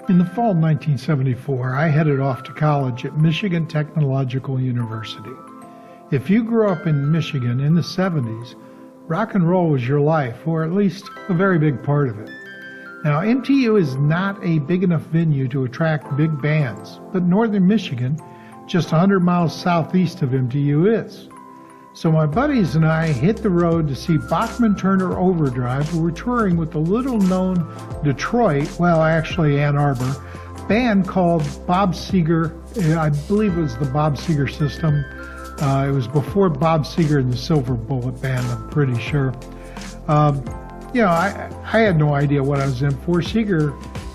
In the fall of 1974, I headed off to college at Michigan Technological University. If you grew up in Michigan in the 70s, rock and roll was your life, or at least a very big part of it. Now, MTU is not a big enough venue to attract big bands, but northern Michigan, just 100 miles southeast of MTU, is. So my buddies and I hit the road to see Bachman Turner Overdrive, who were touring with the little-known Detroit, well, actually Ann Arbor, band called Bob Seger. I believe it was the Bob Seger System. It was before Bob Seger and the Silver Bullet Band, I'm pretty sure. I had no idea what I was in for. Seger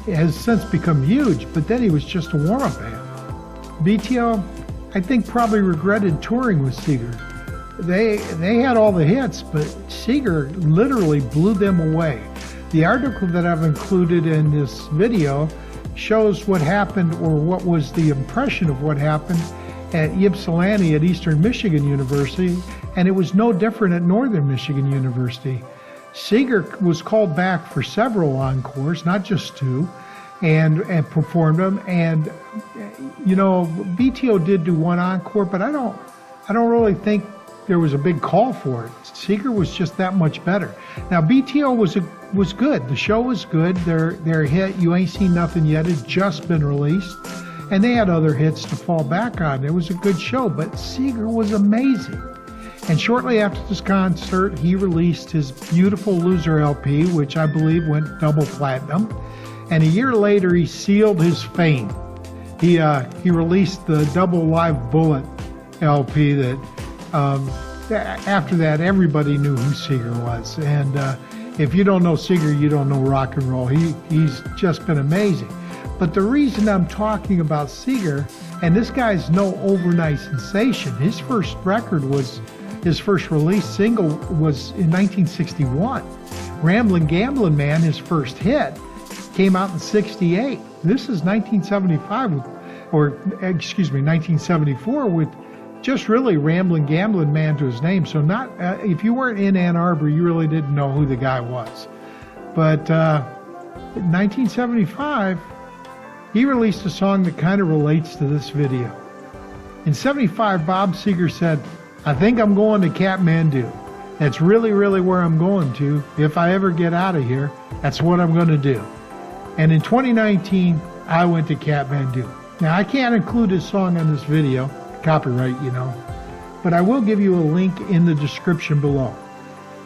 has since become huge, but then he was just a warm-up band. BTO, I think, probably regretted touring with Seger. They had all the hits, but Seger literally blew them away. The article that I've included in this video shows what happened, or what was the impression of what happened at Ypsilanti at Eastern Michigan University, and it was no different at Northern Michigan University. Seger was called back for several encores, not just two, and performed them. And BTO did do one encore, but I don't really think there was a big call for it. Seger was just that much better. Now BTO was good. The show was good. Their hit "You Ain't Seen Nothin Yet" had just been released, and they had other hits to fall back on. It was a good show, but Seger was amazing. And shortly after this concert, he released his Beautiful Loser LP, which I believe went double platinum. And a year later, he sealed his fame. He released the Double Live Bullet LP that after that, everybody knew who Seger was. And if you don't know Seger, you don't know rock and roll. He's just been amazing. But the reason I'm talking about Seger, and this guy's no overnight sensation, his first release single was in 1961. Gamblin Man, his first hit, came out in 68. This is 1974 with just really Gamblin Man to his name. So not if you weren't in Ann Arbor, you really didn't know who the guy was. But in 1975, he released a song that kind of relates to this video. In 75, Bob Seger said, "I think I'm going to Kathmandu. That's really, really where I'm going to. If I ever get out of here, that's what I'm going to do." And in 2019, I went to Kathmandu. Now, I can't include his song on this video, copyright, but I will give you a link in the description below.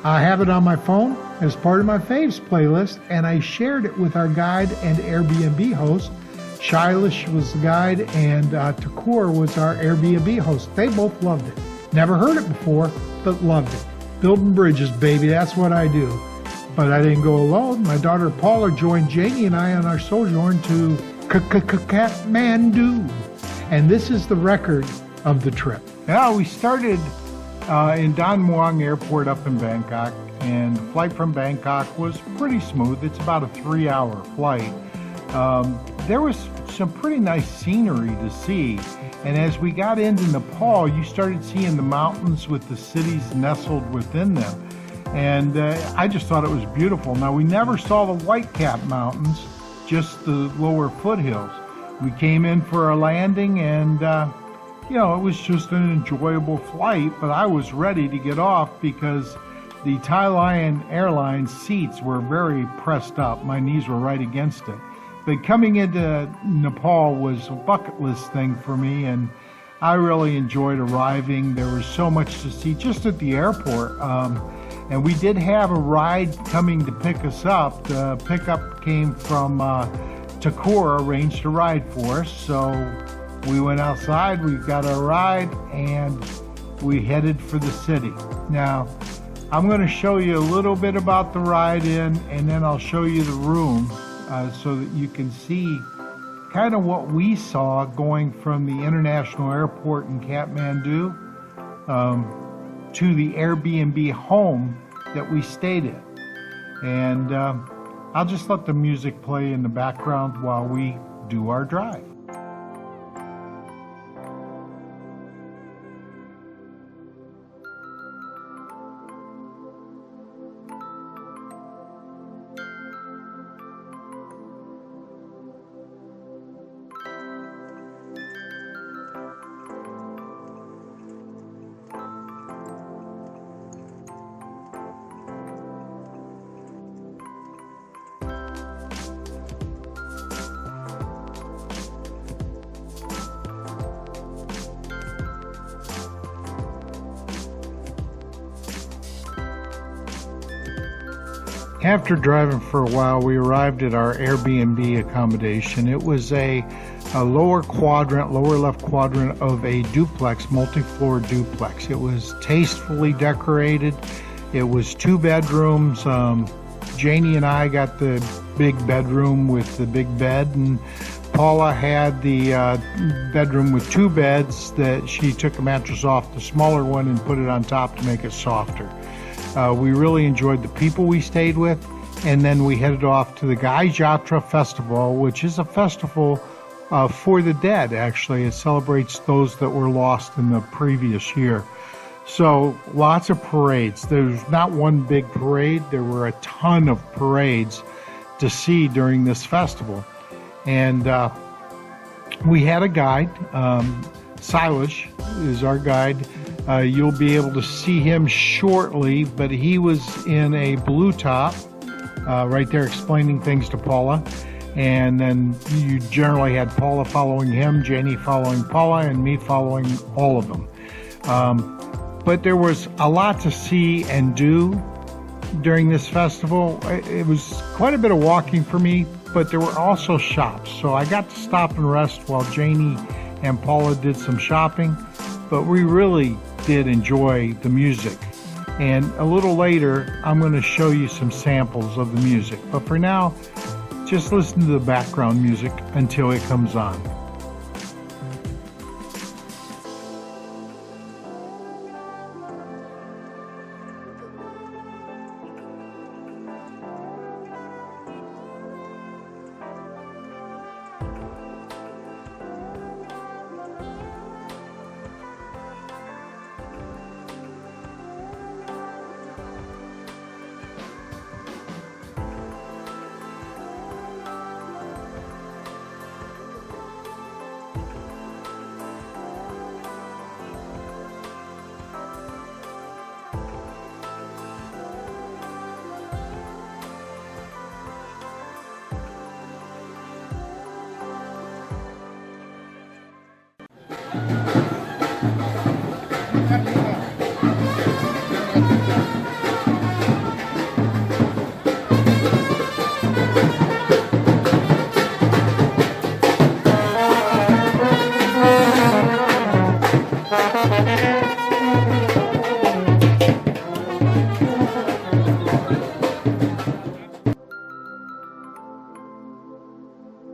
I have it on my phone as part of my faves playlist, and I shared it with our guide and Airbnb host. Shailish was the guide, and Takur was our Airbnb host. They both loved it. Never heard it before, but loved it. Building bridges, baby, that's what I do. But I didn't go alone. My daughter Paula joined Janie and I on our sojourn to Kathmandu. And this is the record of the trip. Now, we started in Don Muang Airport up in Bangkok, and the flight from Bangkok was pretty smooth. It's about a 3-hour flight. There was some pretty nice scenery to see. And as we got into Nepal, you started seeing the mountains with the cities nestled within them. And I just thought it was beautiful. Now, we never saw the White-Cap Mountains, just the lower foothills. We came in for a landing, and, it was just an enjoyable flight, but I was ready to get off because the Thai Lion Airlines seats were very pressed up. My knees were right against it. But coming into Nepal was a bucket list thing for me, and I really enjoyed arriving. There was so much to see just at the airport. And we did have a ride coming to pick us up. The pickup came from Takur, arranged a ride for us. So we went outside, we got our ride, and we headed for the city. Now, I'm going to show you a little bit about the ride in, and then I'll show you the room. So that you can see kind of what we saw going from the international airport in Kathmandu to the Airbnb home that we stayed in. And I'll just let the music play in the background while we do our drive. After driving for a while, we arrived at our AirBNB accommodation. It was a lower left quadrant of a duplex, multi-floor duplex. It was tastefully decorated. It was 2 bedrooms. Janie and I got the big bedroom with the big bed, and Paula had the bedroom with 2 beds that she took a mattress off the smaller one and put it on top to make it softer. We really enjoyed the people we stayed with, and then we headed off to the Gai Jatra Festival, which is a festival for the dead, actually. It celebrates those that were lost in the previous year. So lots of parades. There's not one big parade. There were a ton of parades to see during this festival. And we had a guide. Silas is our guide. You'll be able to see him shortly, but he was in a blue top right there explaining things to Paula. And then you generally had Paula following him, Janie following Paula, and me following all of them. But there was a lot to see and do during this festival. It was quite a bit of walking for me, but there were also shops. So I got to stop and rest while Janie and Paula did some shopping. But we really did enjoy the music. And a little later, I'm going to show you some samples of the music. But for now, just listen to the background music until it comes on.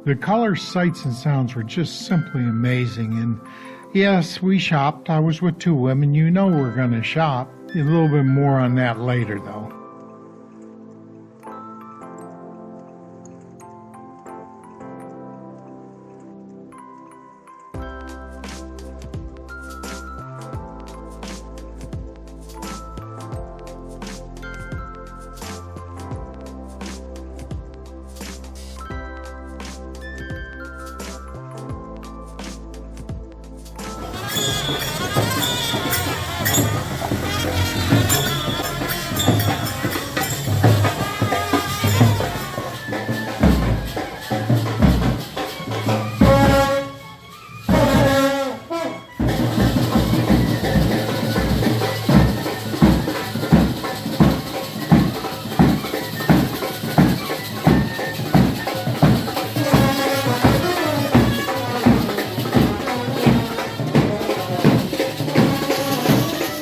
The colors, sights, and sounds were just simply amazing. And yes, we shopped. I was with 2 women. You know we're going to shop. A little bit more on that later, though.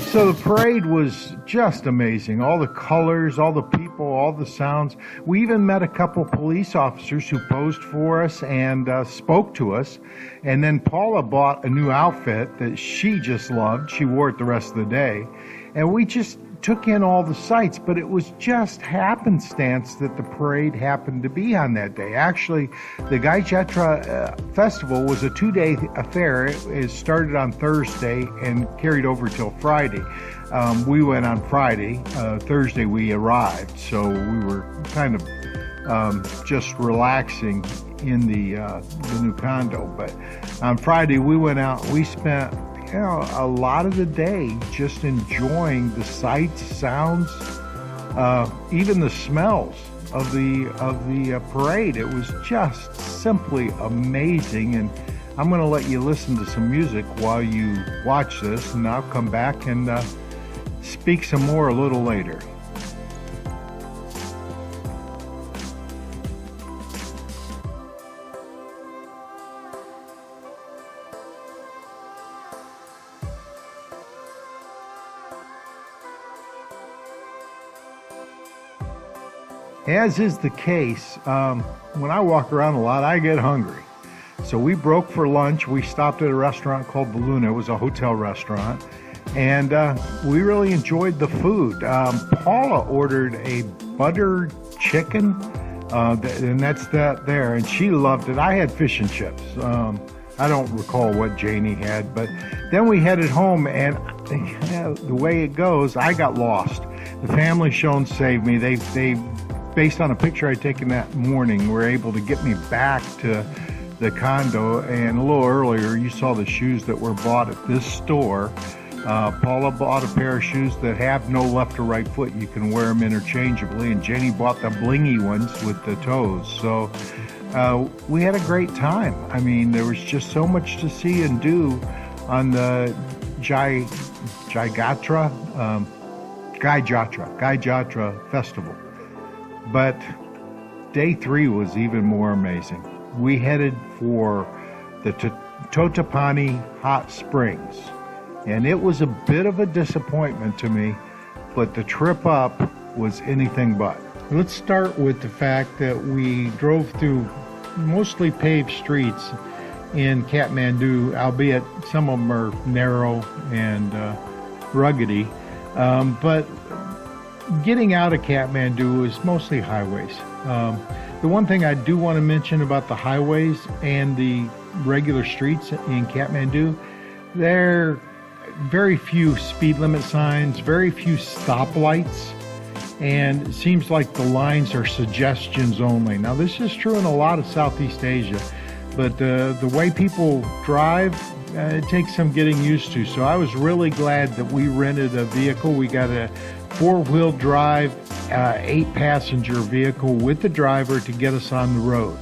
So the parade was just amazing. All the colors, all the people, all the sounds. We even met a couple police officers who posed for us and spoke to us. And then Paula bought a new outfit that she just loved. She wore it the rest of the day. And we just took in all the sights, but it was just happenstance that the parade happened to be on that day. Actually, the Gai Jatra Festival was a 2-day affair. It started on Thursday and carried over till Friday. We went on Friday. Thursday we arrived, so we were kind of just relaxing in the new condo. But on Friday we went out. We spent a lot of the day just enjoying the sights, sounds, even the smells of the parade. It was just simply amazing, and I'm going to let you listen to some music while you watch this, and I'll come back and speak some more a little later. As is the case, when I walk around a lot, I get hungry. So we broke for lunch. We stopped at a restaurant called Baluna. It was a hotel restaurant. And we really enjoyed the food. Paula ordered a butter chicken, and that's that there. And she loved it. I had fish and chips. I don't recall what Janie had. But then we headed home, and the way it goes, I got lost. The family shown saved me. They based on a picture I'd taken that morning, were able to get me back to the condo. And a little earlier, you saw the shoes that were bought at this store. Paula bought a pair of shoes that have no left or right foot. You can wear them interchangeably. And Jenny bought the blingy ones with the toes. So we had a great time. I mean, there was just so much to see and do on the Gai Jatra Festival. But day 3 was even more amazing. We headed for the Totapani hot springs. And it was a bit of a disappointment to me, but the trip up was anything but. Let's start with the fact that we drove through mostly paved streets in Kathmandu, albeit some of them are narrow and ruggedy. But getting out of Kathmandu is mostly highways. The one thing I do want to mention about the highways and the regular streets in Kathmandu, they're very few speed limit signs, very few stoplights, and it seems like the lines are suggestions only. Now, this is true in a lot of Southeast Asia, but the way people drive, it takes some getting used to. So I was really glad that we rented a vehicle. We got a 4-wheel drive, 8-passenger vehicle with the driver to get us on the road.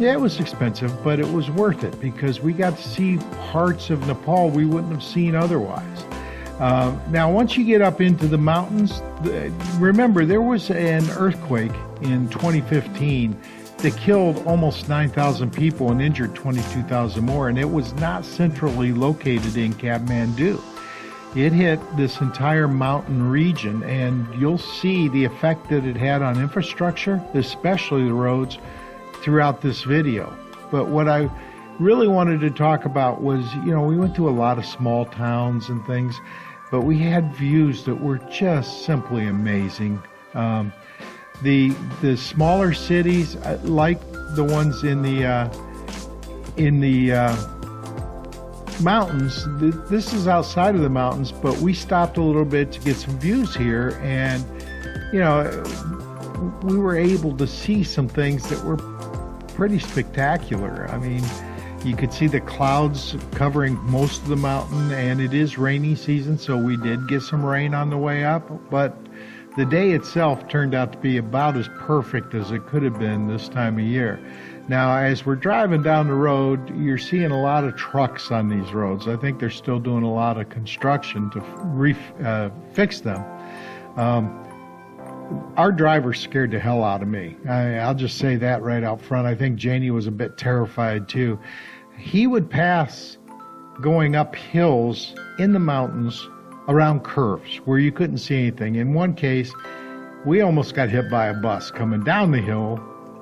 Yeah, it was expensive, but it was worth it because we got to see parts of Nepal we wouldn't have seen otherwise. Now, once you get up into the mountains, remember there was an earthquake in 2015 that killed almost 9,000 people and injured 22,000 more, and it was not centrally located in Kathmandu. It hit this entire mountain region, and you'll see the effect that it had on infrastructure, especially the roads, throughout this video. But what I really wanted to talk about was, we went to a lot of small towns and things, but we had views that were just simply amazing. The smaller cities, like the ones in the mountains, this is outside of the mountains, but we stopped a little bit to get some views here, and we were able to see some things that were pretty spectacular. I mean, you could see the clouds covering most of the mountain, and it is rainy season, so we did get some rain on the way up, but the day itself turned out to be about as perfect as it could have been this time of year. Now, as we're driving down the road, you're seeing a lot of trucks on these roads. I think they're still doing a lot of construction to fix them. Our driver scared the hell out of me. I'll just say that right out front. I think Janie was a bit terrified too. He would pass going up hills in the mountains around curves where you couldn't see anything. In one case, we almost got hit by a bus coming down the hill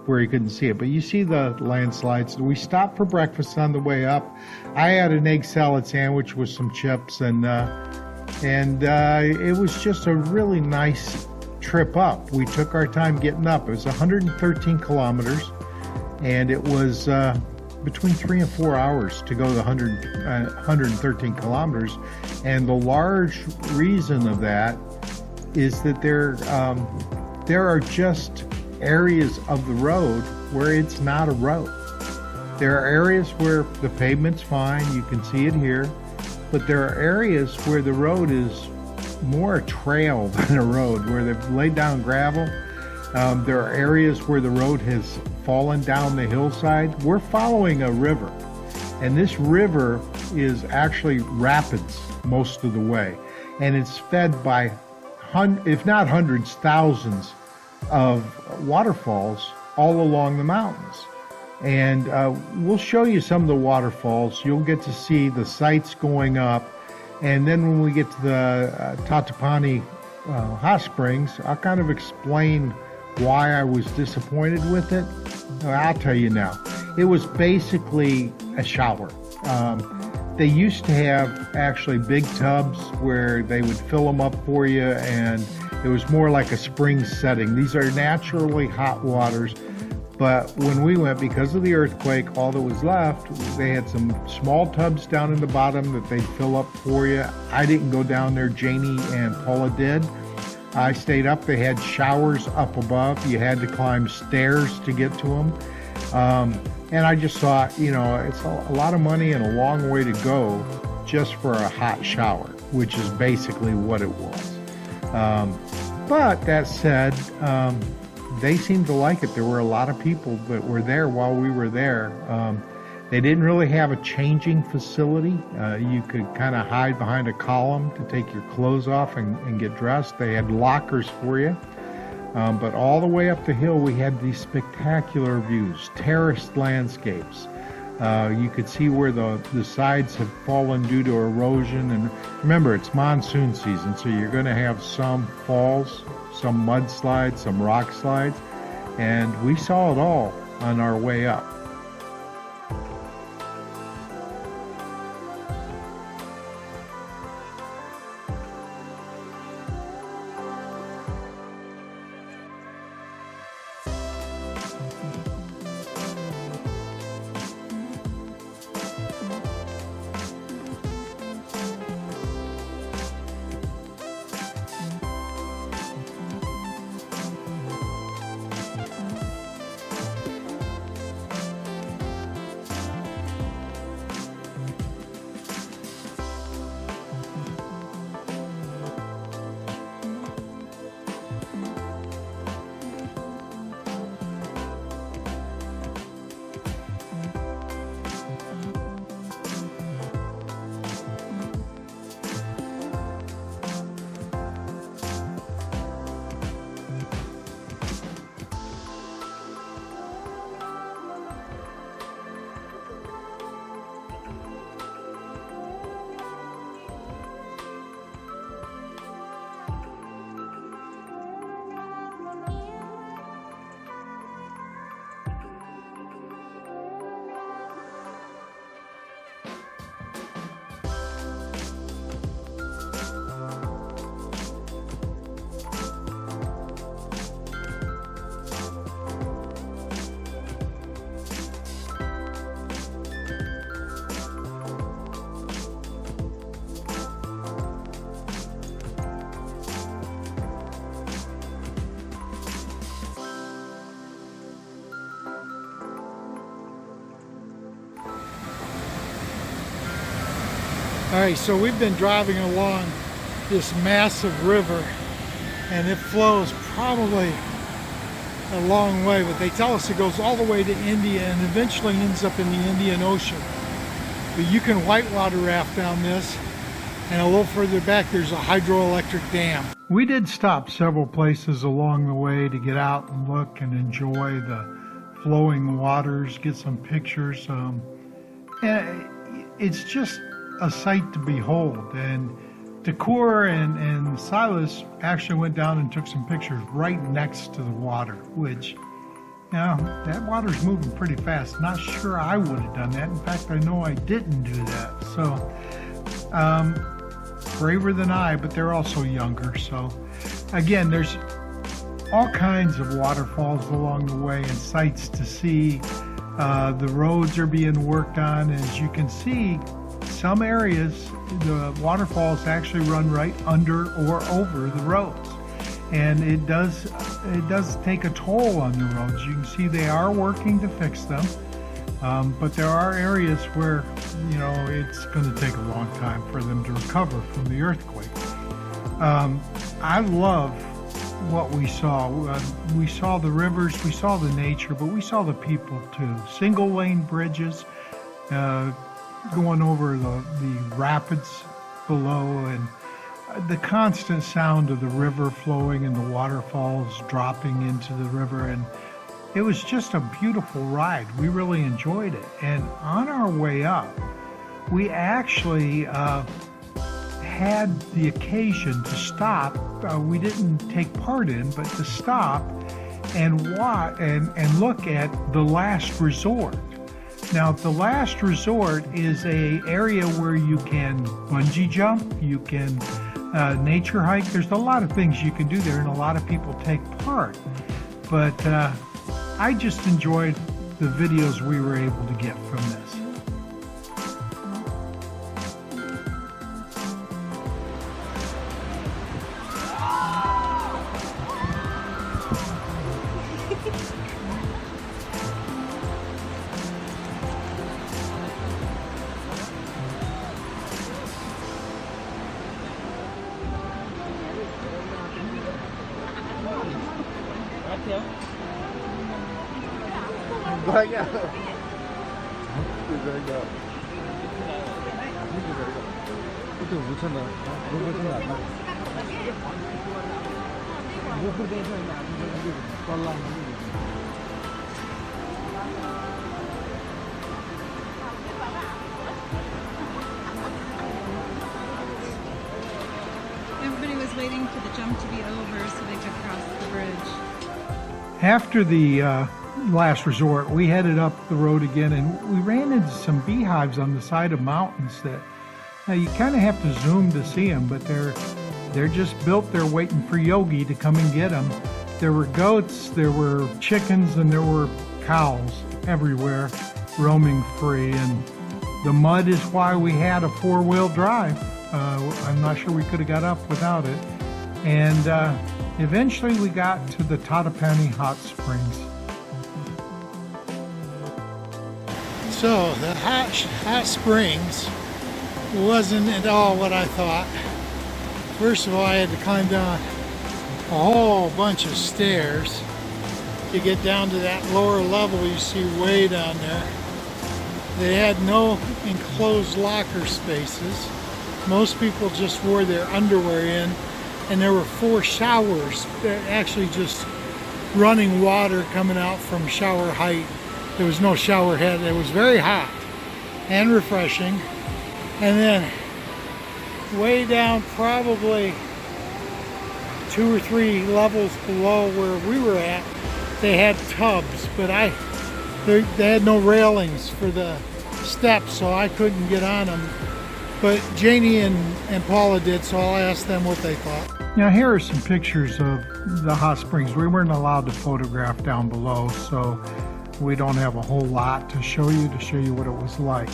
where you couldn't see it. But you see the landslides. We stopped for breakfast on the way up. I had an egg salad sandwich with some chips, and it was just a really nice trip up. We took our time getting up. It was 113 kilometers, and it was between 3 and 4 hours to go the 113 kilometers. And the large reason of that is that there are just areas of the road where it's not a road. There are areas where the pavement's fine, you can see it here, but there are areas where the road is more a trail than a road, where they've laid down gravel. There are areas where the road has fallen down the hillside. We're following a river, and this river is actually rapids most of the way, and it's fed by, if not hundreds, thousands of waterfalls all along the mountains. And we'll show you some of the waterfalls. You'll get to see the sights going up. And then when we get to the Totapani hot springs. I'll kind of explain why I was disappointed with it. I'll tell you now. It was basically a shower. They used to have actually big tubs where they would fill them up for you, and it was more like a spring setting. These are naturally hot waters, but when we went, because of the earthquake, all that was left, they had some small tubs down in the bottom that they'd fill up for you. I didn't go down there. Janie and Paula did. I stayed up. They had showers up above. You had to climb stairs to get to them. And I just thought, it's a lot of money and a long way to go just for a hot shower, which is basically what it was. But that said, they seemed to like it. There were a lot of people that were there while we were there. They didn't really have a changing facility. You could kind of hide behind a column to take your clothes off and get dressed. They had lockers for you. But all the way up the hill, we had these spectacular views, terraced landscapes. You could see where the sides have fallen due to erosion. And remember, it's monsoon season, so you're going to have some falls, some mudslides, some rock slides. And we saw it all on our way up. All right, so we've been driving along this massive river, and it flows probably a long way, but they tell us it goes all the way to India and eventually ends up in the Indian Ocean. But you can whitewater raft down this, and a little further back there's a hydroelectric dam. We did stop several places along the way to get out and look and enjoy the flowing waters, get some pictures. And it's just a sight to behold. And Takur and Silas actually went down and took some pictures right next to the water, which, that water's moving pretty fast. Not sure I would have done that. In fact, I know I didn't do that. So, braver than I, but they're also younger. So, again, there's all kinds of waterfalls along the way and sights to see. The roads are being worked on. As you can see, some areas, the waterfalls actually run right under or over the roads. And it does take a toll on the roads. You can see they are working to fix them. But there are areas where, it's going to take a long time for them to recover from the earthquake. I love what we saw. We saw the rivers, we saw the nature, but we saw the people too. Single lane bridges, going over the rapids below, and the constant sound of the river flowing and the waterfalls dropping into the river. And it was just a beautiful ride. We really enjoyed it. And on our way up, we actually had the occasion to stop. We didn't take part in, but to stop and watch and look at the Last Resort. Now, the Last Resort is a area where you can bungee jump, you can nature hike. There's a lot of things you can do there, and a lot of people take part. But I just enjoyed the videos we were able to get from this. Banyak. Itu bukan dah. Bukan dah. Bukan dah. Tolong. Everybody was waiting for the jump to be over so they could cross the bridge. After the Last Resort, we headed up the road again, and we ran into some beehives on the side of mountains that you kind of have to zoom to see them, but they're just built there waiting for Yogi to come and get them. There were goats, there were chickens, and there were cows everywhere roaming free, and the mud is why we had a four-wheel drive. I'm not sure we could have got up without it. And eventually we got to the Totapani hot springs. So the hot springs wasn't at all what I thought. First of all, I had to climb down a whole bunch of stairs to get down to that lower level you see way down there. They had no enclosed locker spaces. Most people just wore their underwear in, and there were 4 showers, actually just running water coming out from shower height. There was no shower head. It was very hot and refreshing. And then way down, probably 2 or 3 levels below where we were at, they had tubs, but they had no railings for the steps, so I couldn't get on them. But Janie and Paula did, so I'll ask them what they thought. Now here are some pictures of the hot springs. We weren't allowed to photograph down below, so we don't have a whole lot to show you what it was like.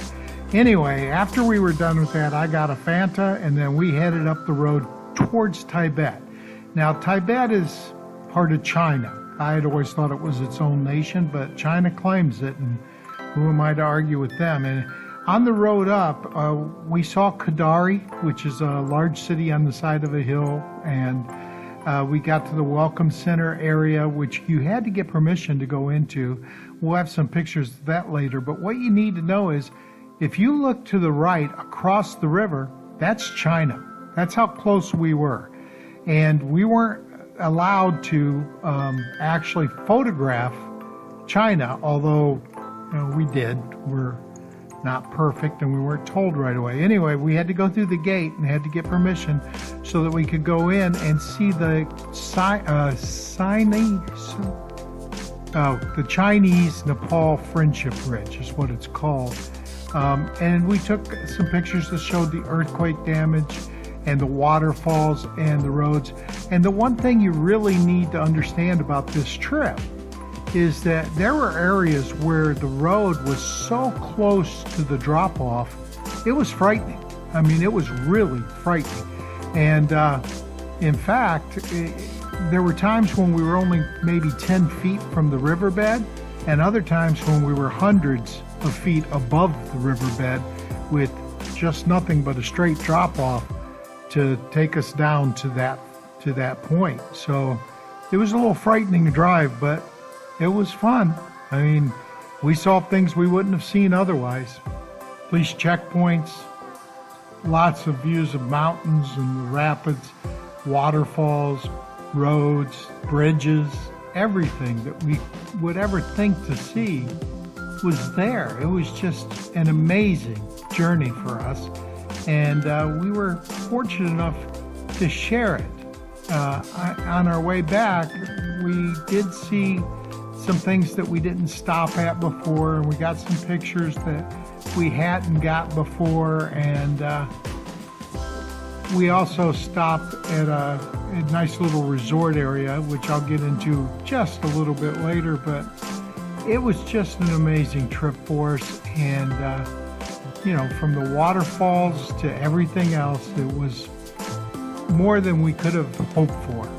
Anyway, after we were done with that, I got a Fanta, and then we headed up the road towards Tibet. Now, Tibet is part of China. I had always thought it was its own nation, but China claims it, and who am I to argue with them? And on the road up, we saw Kadari, which is a large city on the side of a hill, and we got to the Welcome Center area, which you had to get permission to go into. We'll have some pictures of that later, but what you need to know is if you look to the right across the river, that's China. That's how close we were. And we weren't allowed to actually photograph China, although we did. We're not perfect and we weren't told right away. Anyway, we had to go through the gate and had to get permission so that we could go in and see the Chinese-Nepal Friendship Bridge is what it's called. And we took some pictures that showed the earthquake damage and the waterfalls and the roads. And the one thing you really need to understand about this trip is that there were areas where the road was so close to the drop-off, it was frightening. I mean, it was really frightening. And in fact, there were times when we were only maybe 10 feet from the riverbed, and other times when we were hundreds of feet above the riverbed with just nothing but a straight drop-off to take us down to that point. So it was a little frightening to drive, but it was fun. I mean, we saw things we wouldn't have seen otherwise. Police checkpoints, lots of views of mountains and rapids, waterfalls, roads, bridges, everything that we would ever think to see was there. It was just an amazing journey for us. and we were fortunate enough to share it. On our way back, we did see some things that we didn't stop at before, and we got some pictures that we hadn't got before, and we also stopped at a nice little resort area, which I'll get into just a little bit later, but it was just an amazing trip for us, and from the waterfalls to everything else, it was more than we could have hoped for.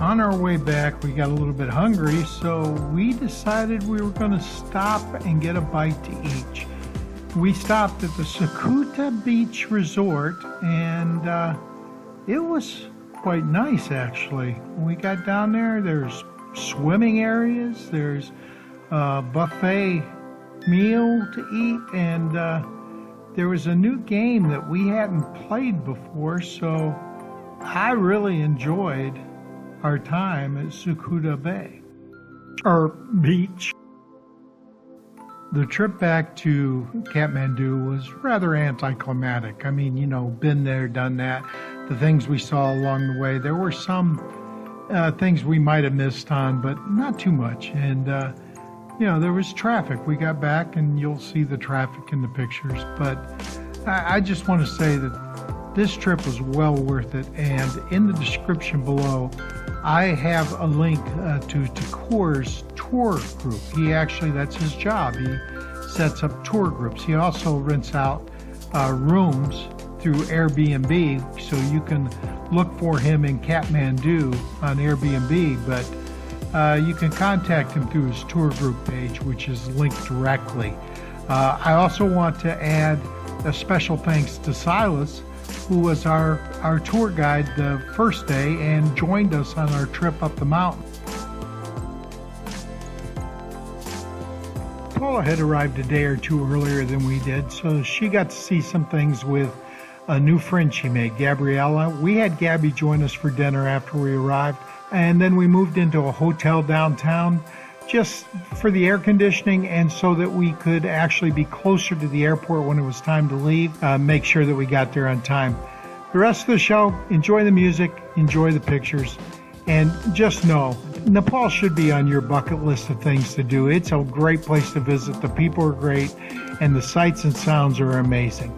On our way back, we got a little bit hungry, so we decided we were going to stop and get a bite to eat. We stopped at the Sukuta Beach Resort, and it was quite nice, actually. When we got down there, there's swimming areas, there's a buffet meal to eat, and there was a new game that we hadn't played before, so I really enjoyed our time at Sukuta Bay, or beach. The trip back to Kathmandu was rather anticlimactic. I mean, been there, done that. The things we saw along the way, there were some things we might have missed on, but not too much. And, there was traffic. We got back, and you'll see the traffic in the pictures. But I just want to say that this trip was well worth it. And in the description below, I have a link to Takur's tour group. That's his job. He sets up tour groups. He also rents out rooms through AirBNB, so you can look for him in Kathmandu on AirBNB, but you can contact him through his tour group page, which is linked directly. I also want to add a special thanks to Silas, who was our tour guide the first day and joined us on our trip up the mountain. Paula had arrived a day or two earlier than we did, so she got to see some things with a new friend she made, Gabriella. We had Gabby join us for dinner after we arrived, and then we moved into a hotel downtown just for the air conditioning and so that we could actually be closer to the airport when it was time to leave, make sure that we got there on time. The rest of the show, enjoy the music, enjoy the pictures, and just know, Nepal should be on your bucket list of things to do. It's a great place to visit. The people are great, and the sights and sounds are amazing.